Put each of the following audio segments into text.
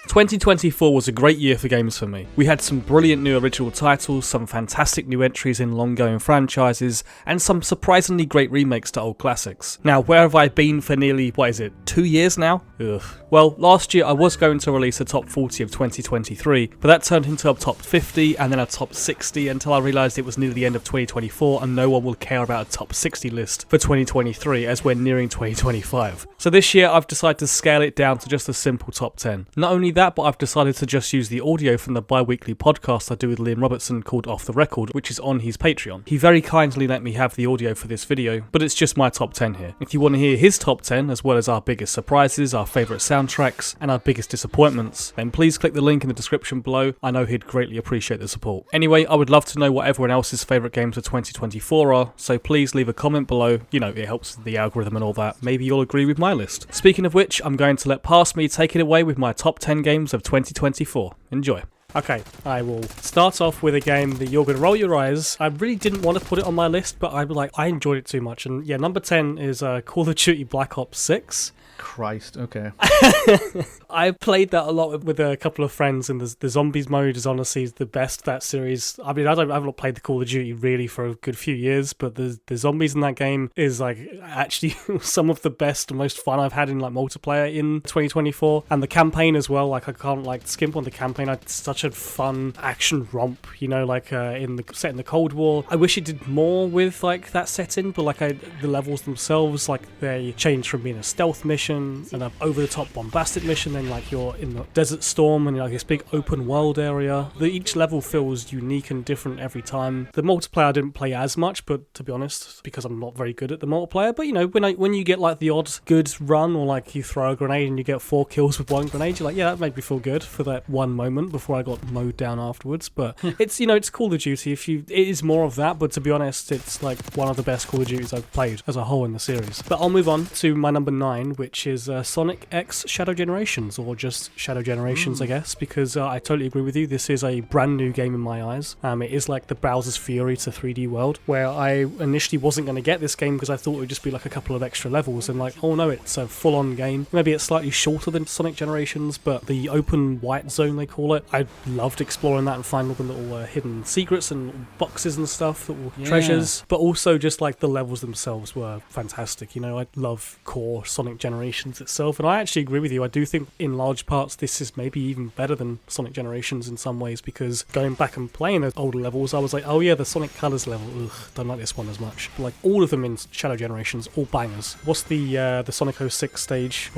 2024 was a great year for games for me. We had some brilliant new original titles, some fantastic new entries in long-going franchises, and some surprisingly great remakes to old classics. Now, where have I been for nearly, 2 years now? Ugh. Well, last year I was going to release a top 40 of 2023, but that turned into a top 50 and then a top 60 until I realised it was near the end of 2024 and no one will care about a top 60 list for 2023 as we're nearing 2025. So this year I've decided to scale it down to just a simple top 10. Not only that, but I've decided to just use the audio from the bi-weekly podcast I do with Liam Robertson called Off the Record, which is on his Patreon. He very kindly let me have the audio for this video, but it's just my top 10 here. If you want to hear his top 10, as well as our biggest surprises, our favourite soundtracks, and our biggest disappointments, then please click the link in the description below. I know he'd greatly appreciate the support. Anyway, I would love to know what everyone else's favourite games of 2024 are, so please leave a comment below. You know, it helps with the algorithm and all that. Maybe you'll agree with my list. Speaking of which, I'm going to let past me take it away with my top 10 games of 2024. Enjoy. Okay, I will start off with a game that you're going to roll your eyes. I really didn't want to put it on my list, but I enjoyed it too much. And yeah, number 10 is Call of Duty Black Ops 6. Christ, okay. I played that a lot with a couple of friends, and the zombies mode is honestly the best that series. I mean, I've not played the Call of Duty really for a good few years, but the zombies in that game is actually some of the best and most fun I've had in multiplayer in 2024. And the campaign as well, I can't skimp on the campaign. It's such a fun action romp, in set in the Cold War. I wish it did more with that setting, but the levels themselves, they changed from being a stealth mission and an over-the-top bombastic mission, then you're in the Desert Storm and this big open world area. Each level feels unique and different every time. The multiplayer I didn't play as much, but to be honest, because I'm not very good at the multiplayer, but when you get the odd good run, or you throw a grenade and you get 4 kills with one grenade, you're yeah, that made me feel good for that one moment before I got mowed down afterwards. But it's it's Call of Duty. It is more of that, but to be honest, it's one of the best Call of Duties I've played as a whole in the series. But I'll move on to my number 9, which is Sonic X Shadow Generations, or just Shadow Generations, I guess, because I totally agree with you. This is a brand new game in my eyes. It is the Bowser's Fury to 3D world, where I initially wasn't going to get this game because I thought it would just be a couple of extra levels, and oh no, it's a full-on game. Maybe it's slightly shorter than Sonic Generations, but the open white zone, they call it, I loved exploring that and finding all the little hidden secrets and boxes and stuff, little treasures, but also just the levels themselves were fantastic. I love core Sonic Generations itself, and I actually agree with you. I do think in large parts this is maybe even better than Sonic Generations in some ways, because going back and playing those older levels, I was oh yeah, the Sonic Colors level, don't like this one as much. But all of them in Shadow Generations, all bangers. What's the Sonic 06 stage?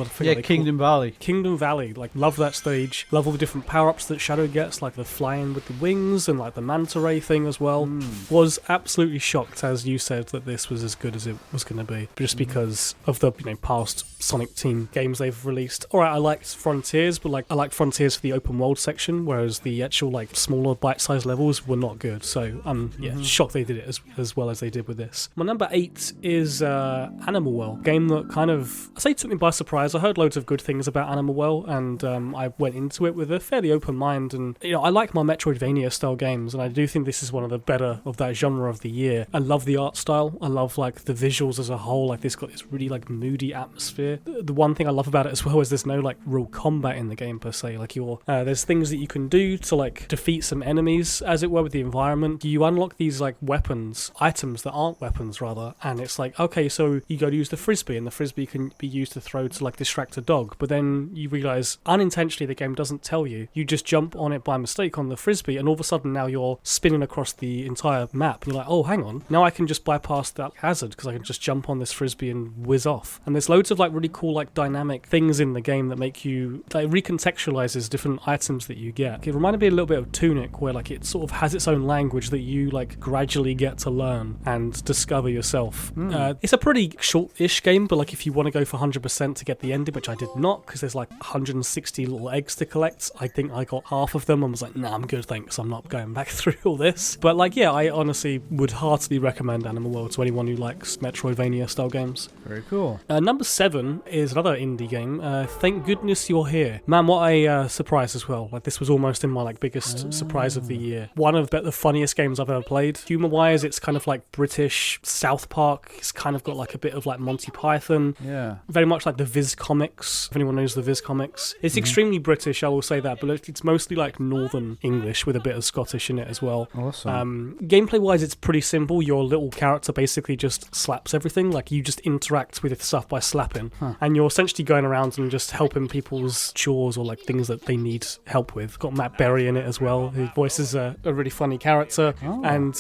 Kingdom Valley. Kingdom Valley, love that stage. Love all the different power-ups that Shadow gets, the flying with the wings and the manta ray thing as well. Was absolutely shocked, as you said, that this was as good as it was going to be, just because of the past Sonic Team games they've released. Alright, I liked Frontiers, but I liked Frontiers for the open world section, whereas the actual smaller bite-sized levels were not good. So I'm shocked they did it as well as they did with this. My number 8 is Animal Well, game that I say took me by surprise. I heard loads of good things about Animal Well, and I went into it with a fairly open mind, and I like my Metroidvania style games, and I do think this is one of the better of that genre of the year. I love the art style. I love the visuals as a whole. It's got this really moody atmosphere. The one thing I love about it as well is there's no real combat in the game per se. There's things that you can do to defeat some enemies, as it were, with the environment. You unlock these weapons, items that aren't weapons rather, and it's okay, so you go to use the frisbee, and the frisbee can be used to throw to distract a dog, but then you realise unintentionally the game doesn't tell you. You just jump on it by mistake on the frisbee, and all of a sudden now you're spinning across the entire map. You're oh, hang on, now I can just bypass that hazard because I can just jump on this frisbee and whiz off. And there's loads of really cool dynamic things in the game that make you recontextualizes different items that you get. It reminded me a little bit of Tunic, where it sort of has its own language that you gradually get to learn and discover yourself. It's a pretty short-ish game, but if you want to go for 100% to get the ending, which I did not, because there's 160 little eggs to collect, I think I got half of them and was like, nah, I'm good, thanks, I'm not going back through all this. But like, yeah, I honestly would heartily recommend Animal World to anyone who likes Metroidvania style games. Very cool. Number 7 is another indie game, Thank Goodness You're Here. Man, what a surprise as well. Like, this was almost in my like biggest surprise of the year. One of the funniest games I've ever played. Humor-wise, it's kind of like British South Park. It's kind of got like a bit of like Monty Python. Yeah. Very much like the Viz Comics, if anyone knows the Viz Comics. It's extremely British, I will say that, but it's mostly like Northern English with a bit of Scottish in it as well. Awesome. Gameplay-wise, it's pretty simple. Your little character basically just slaps everything. Like, you just interact with stuff by slapping. And you're essentially going around and just helping people's chores or like things that they need help with. Got Matt Berry in it as well, who voices a really funny character. And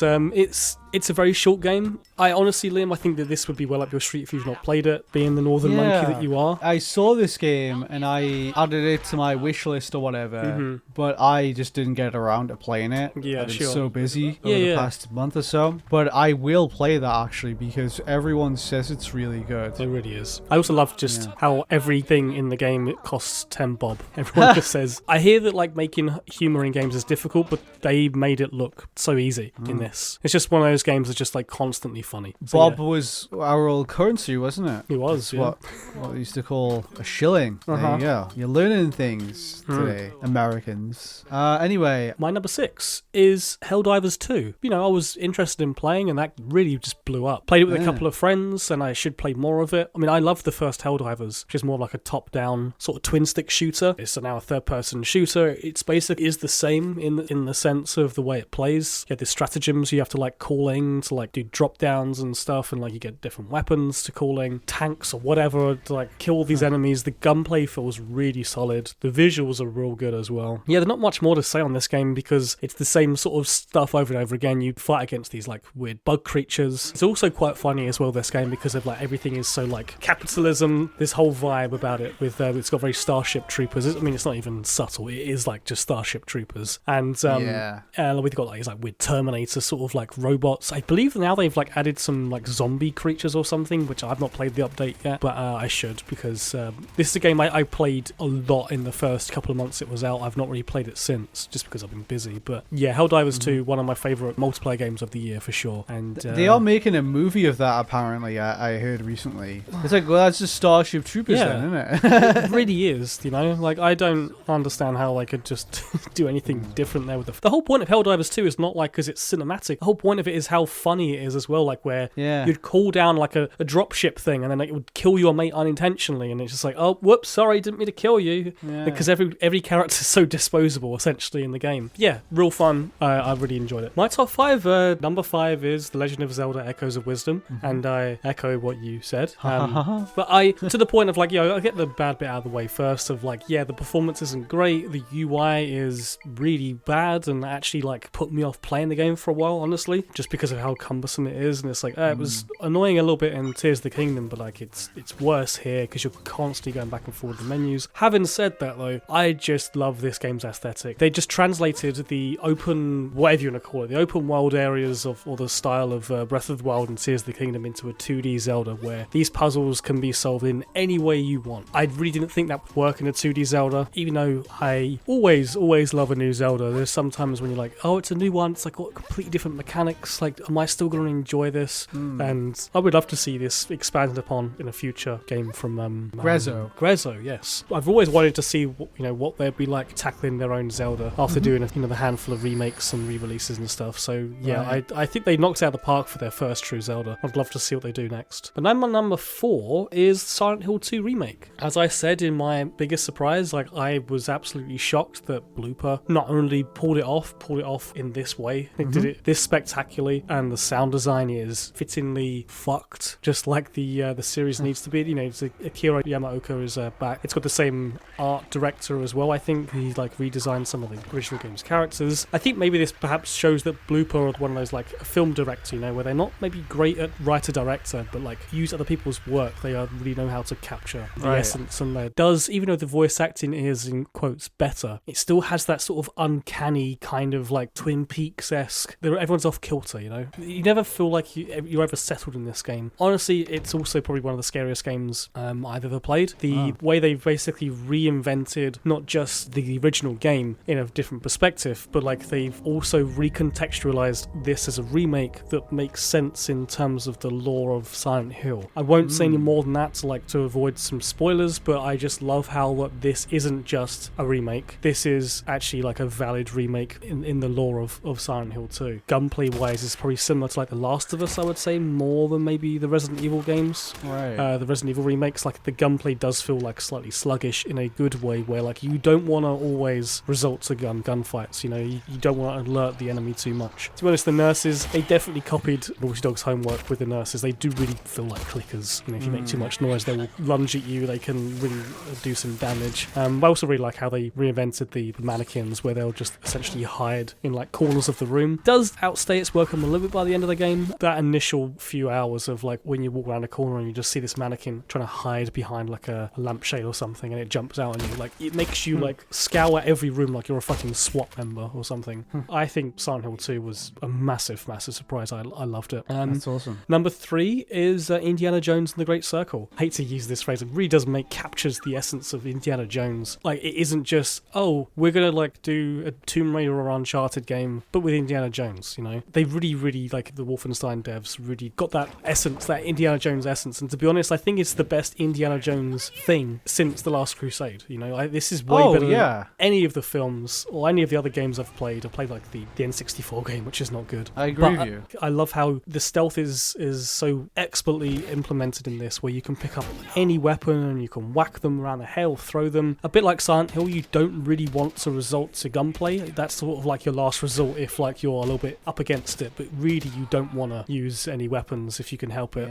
it's a very short game. I honestly, Liam, I think that this would be well up your street if you've not played it, being the Northern Monkey that you are. I saw this game and I added it to my wish list or whatever, but I just didn't get around to playing it. Yeah, I've been sure. so busy over the past month or so. But I will play that actually because everyone says it's really good. It really is. I also love just how everything in the game it costs 10 bob. Everyone just says, I hear that like making humor in games is difficult, but they made it look so easy in this. It's just one of those games that's just like constantly funny. So, Bob was our old currency, wasn't it? He was, That's what we used to call a shilling. There you go. You're learning things today, Americans. Anyway. My number 6 is Helldivers 2. You know, I was interested in playing and that really just blew up. Played it with a couple of friends and I should play more of it. I mean, I love the first Helldivers, which is more like a top-down sort of twin-stick shooter. It's now a third-person shooter. It's basically is the same in the sense of the way it plays. You have the stratagems you have to like calling to like do drop-downs and stuff, and like you get different weapons to calling, tanks or whatever to like kill these enemies. The gunplay feels really solid. The visuals are real good as well. Yeah, there's not much more to say on this game because it's the same sort of stuff over and over again. You fight against these like weird bug creatures. It's also quite funny as well, this game, because of like everything is so like capitalism, this whole vibe about it with it's got very Starship Troopers. I mean, it's not even subtle. It is like just Starship Troopers. And we've got like these like weird Terminator sort of like robots. I believe now they've like added some like zombie creatures or something, which I've not played the update yet, but I should, because this is a game I played a lot in the first couple of months it was out. I've not really played it since, just because I've been busy. But yeah, Helldivers 2, one of my favourite multiplayer games of the year for sure. And they are making a movie of that apparently. I heard recently. It's like, well, that's just Starship Troopers then, isn't it? It really is, you know. Like, I don't understand how they could just do anything different there with the whole point of Helldivers 2 is not like because it's cinematic. The whole point of it is how funny it is as well. Like where you'd call down like a dropship thing and then it would kill your mate unintentionally, and it's just like, oh, whoops, sorry, didn't mean to kill you. Because every character is so disposable essentially in the game. Yeah, real fun. I really enjoyed it. My top 5, number 5 is The Legend of Zelda: Echoes of Wisdom, and I echo what you said. But I, to the point of like, I get the bad bit out of the way first of like, the performance isn't great, the UI is really bad, and actually like put me off playing the game for a while, honestly, just because of how cumbersome it is. And it's like, it was annoying a little bit in Tears of the Kingdom, but like it's worse here because you're constantly going back and forth the menus. Having said that though, I just love this game's aesthetic. They just translated the open, whatever you want to call it, the open world areas of, or the style of Breath of the Wild and Tears of the Kingdom into a 2D Zelda where these puzzles can be solved in any way you want. I really didn't think that would work in a 2D Zelda, even though I always love a new Zelda. There's sometimes when you're like, oh, it's a new one, it's like got completely different mechanics, like am I still going to enjoy this? And I would love to see this expanded upon in a future game from Grezzo, yes. I've always wanted to see what they'd be like tackling their own Zelda after doing the handful of remakes and re-releases and stuff. So yeah, I think they knocked it out of the park for their first true Zelda. I'd love to see what they do next. But my number 4 is Silent Hill 2 Remake. As I said in my biggest surprise, like I was absolutely shocked that Blooper not only pulled it off in this way, they did it this spectacularly, and the sound design is fittingly fucked, just like the series needs to be. It's Akira Yamaoka is back. It's got the same art director as well. I think he like redesigned some of the original game's characters. I think maybe this perhaps shows that Blooper are one of those like a film director, where they're not maybe great at writer-director, but like use other people's work. They really know how to capture the essence, and it does, even though the voice acting is in quotes better, it still has that sort of uncanny kind of like Twin Peaks-esque. Everyone's off kilter, better, you know? You never feel like you're ever settled in this game. Honestly, it's also probably one of the scariest games I've ever played. The way they've basically reinvented not just the original game in a different perspective, but like they've also recontextualized this as a remake that makes sense in terms of the lore of Silent Hill. I won't say any more than that to avoid some spoilers, but I just love how this isn't just a remake. This is actually like a valid remake in the lore of Silent Hill 2. Gunplay wise is probably similar to like The Last of Us, I would say, more than maybe the Resident Evil games. Right. The Resident Evil remakes, like the gunplay does feel like slightly sluggish in a good way, where like you don't want to always resort to gunfights, you know, you don't want to alert the enemy too much. To be honest, the nurses, they definitely copied Naughty Dog's homework with the nurses. They do really feel like clickers. You know, if you make too much noise, they will lunge at you, they can really do some damage. I also really like how they reinvented the mannequins, where they'll just essentially hide in like corners of the room. Does outstay its welcome a little bit by the end of the game. That initial few hours of like when you walk around a corner and you just see this mannequin trying to hide behind like a lampshade or something, and it jumps out and you like, it makes you like scour every room like you're a fucking SWAT member or something. I think Silent Hill 2 was a massive surprise. I loved it. That's awesome. Number 3 is Indiana Jones and the Great Circle. I hate to use this phrase, it really does captures the essence of Indiana Jones. Like, it isn't just, oh, we're gonna like do a Tomb Raider or Uncharted game, but with Indiana Jones, you know? They really, like the Wolfenstein devs, really got that essence, that Indiana Jones essence. And to be honest, I think it's the best Indiana Jones thing since The Last Crusade. You know, this is way better than any of the films or any of the other games I've played. I played like the N64 game, which is not good. I agree with you. I love how the stealth is so expertly implemented in this, where you can pick up any weapon and you can whack them around the head or throw them. A bit like Silent Hill, you don't really want to resort to gunplay. That's sort of like your last resort if like you're a little bit up against it, but really you don't want to use any weapons if you can help it.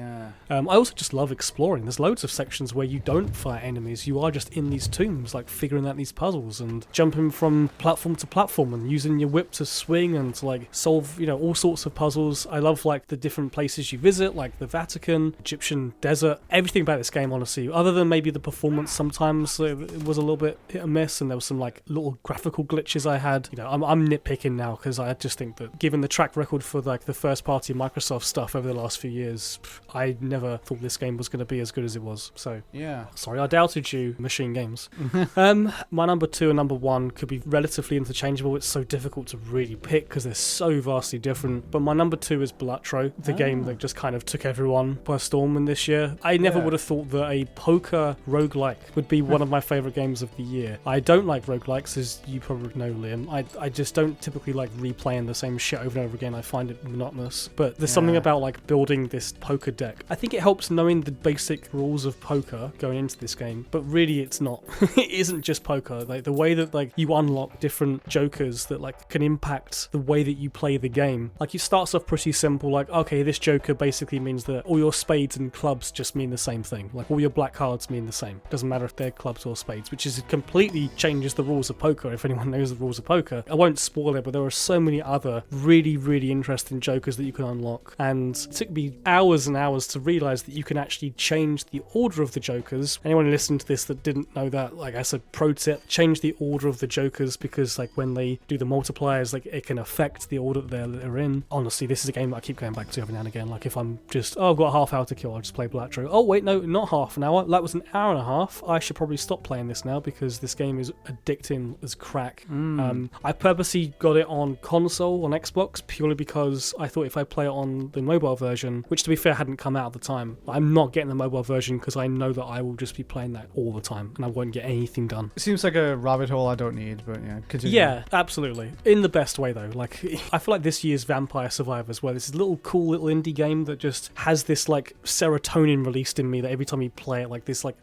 I also just love exploring. There's loads of sections where you don't fight enemies. You are just in these tombs, like figuring out these puzzles and jumping from platform to platform and using your whip to swing and to like solve, you know, all sorts of puzzles. I love like the different places you visit, like the Vatican, Egyptian desert, everything about this game, honestly, other than maybe the performance sometimes it was a little bit hit and miss, and there was some like little graphical glitches I had. You know, I'm nitpicking now because I just think that given the track record for like the first party Microsoft stuff over the last few years, I never thought this game was going to be as good as it was. So yeah, sorry I doubted you, Machine Games. My number 2 and number 1 could be relatively interchangeable. It's so difficult to really pick because they're so vastly different, but my number 2 is Balatro, the game that just kind of took everyone by storm in this year. I never would have thought that a poker roguelike would be one of my favourite games of the year. I don't like roguelikes, as you probably know, Liam. I just don't typically like replaying the same shit over and over again. I find it monotonous, but there's something about like building this poker deck. I think it helps knowing the basic rules of poker going into this game, but really it's not. It isn't just poker. Like the way that like you unlock different jokers that like can impact the way that you play the game. Like it starts off pretty simple, like okay, this joker basically means that all your spades and clubs just mean the same thing. Like all your black cards mean the same. Doesn't matter if they're clubs or spades, which is completely changes the rules of poker if anyone knows the rules of poker. I won't spoil it, but there are so many other really interesting jokers that you can unlock, and it took me hours and hours to realise that you can actually change the order of the jokers. Anyone listening to this that didn't know that, like I said, pro tip, change the order of the jokers, because like when they do the multipliers, like it can affect the order that they're in. Honestly, this is a game that I keep going back to every now and again. Like if I'm just, I've got a half hour to kill, I'll just play Balatro. Oh wait, no, not half an hour. That was an hour and a half. I should probably stop playing this now because this game is addicting as crack. I purposely got it on console, on Xbox, purely because I thought if I play it on the mobile version, which to be fair hadn't come out at the time, I'm not getting the mobile version because I know that I will just be playing that all the time and I won't get anything done. It seems like a rabbit hole I don't need, but yeah, continue. Yeah, absolutely. In the best way though. Like, I feel like this year's Vampire Survivors, where this little cool little indie game that just has this like serotonin released in me that every time you play it, like this, like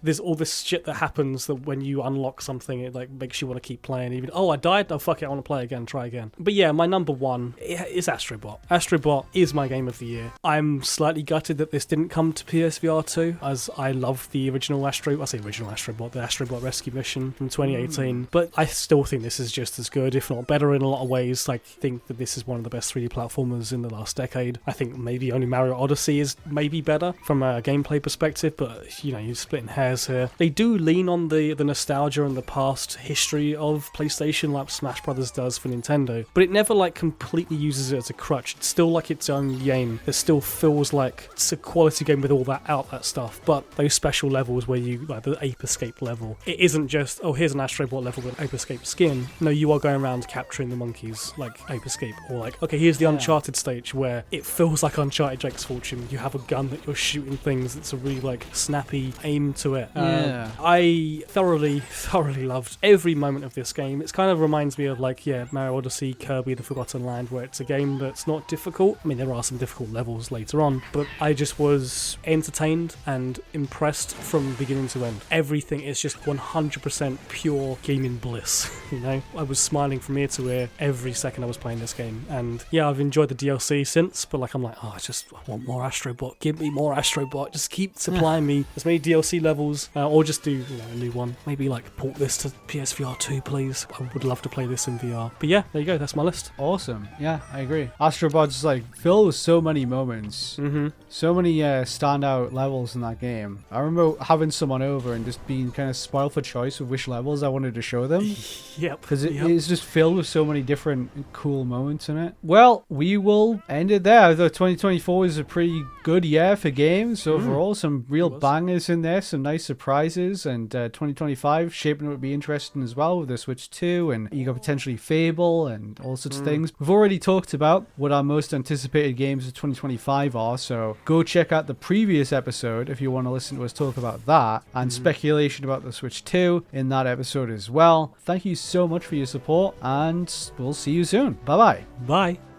there's all this shit that happens that when you unlock something, it like makes you want to keep playing. Even, oh, I died? Oh, fuck it, I want to play again, try again. But yeah, my number 1 is Astro Bot. Astro Bot is my game of the year. I'm slightly gutted that this didn't come to PSVR 2, as I love the original Astro Bot, the Astro Bot Rescue Mission from 2018, but I still think this is just as good, if not better in a lot of ways. Like, I think that this is one of the best 3D platformers in the last decade. I think maybe only Mario Odyssey is maybe better from a gameplay perspective, but you know, you're splitting hairs here. They do lean on the nostalgia and the past history of PlayStation like Smash Brothers does for Nintendo, but it never like completely uses it as a crutch. It's still like its own game. It still feels like it's a quality game with all that stuff. But those special levels where you, like the Ape Escape level, it isn't just, oh, here's an Astro Bot level with Ape Escape skin. No, you are going around capturing the monkeys like Ape Escape. Or like, okay, here's the Uncharted stage where it feels like Uncharted Drake's Fortune. You have a gun that you're shooting things. It's a really like snappy aim to it. I thoroughly loved every moment of this game. It kind of reminds me of like, Mario Odyssey, Kirby, The Forgotten Land, where it's a game that's not difficult. I mean, there are some difficult levels later on, but I just was entertained and impressed from beginning to end. Everything is just 100% pure gaming bliss, you know? I was smiling from ear to ear every second I was playing this game, and I've enjoyed the DLC since, but like I'm like, I want more Astro Bot. Give me more Astro Bot. Just keep supplying me as many DLC levels, or just do a new one. Maybe like port this to PSVR 2, please. I would love to play this in VR. But yeah, there you go. That's my list. Awesome. Yeah, I agree. Astro Bot's like filled with so many moments, so many standout levels in that game. I remember having someone over and just being kind of spoiled for choice with which levels I wanted to show them. Yep. Because it's just filled with so many different cool moments in it. Well, we will end it there. Though 2024 was a pretty good year for games overall. Some real bangers in there, some nice surprises, and 2025 shaping up to be interesting as well with the Switch 2, and you got potentially Fable and all sorts of things. We've already talked about what our most anticipated games of 2025 are, so go check out the previous episode if you want to listen to us talk about that, and speculation about the Switch 2 in that episode as well. Thank you so much for your support, and we'll see you soon. Bye-bye. Bye.